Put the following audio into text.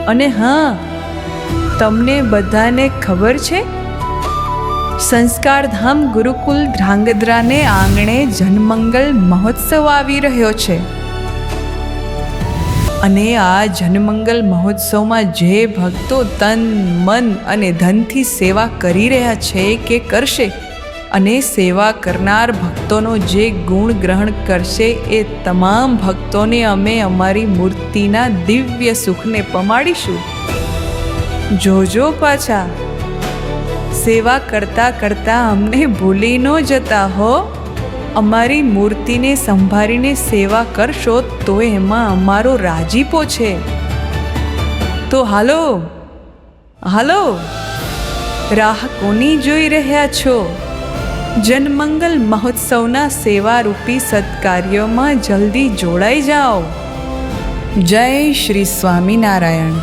અને હા, તમને બધાને ખબર છે, સંસ્કારધામ ગુરુકુલ ધ્રાંગધ્રાને આંગણે જનમંગલ મહોત્સવ આવી રહ્યો છે. અને આ જનમંગલ મહોત્સવમાં જે ભક્તો તન મન અને ધનથી સેવા કરી રહ્યા છે કે કરશે, અને સેવા કરનાર ભક્તોનો જે ગુણ ગ્રહણ કરશે, એ તમામ ભક્તોને અમે અમારી મૂર્તિના દિવ્ય સુખને પમાડીશું. જોજો પાછા, સેવા કરતા કરતા અમને ભૂલી ન જતા હો. અમારી મૂર્તિને સંભાળીને સેવા કરશો તો એમાં અમારો રાજીપો છે. તો હાલો હાલો, રાહ કોની જોઈ રહ્યા છો? જનમંગલ મહોત્સવના સેવારૂપી સત્કાર્યમાં જલ્દી જોડાઈ જાઓ. જય શ્રી સ્વામિનારાયણ.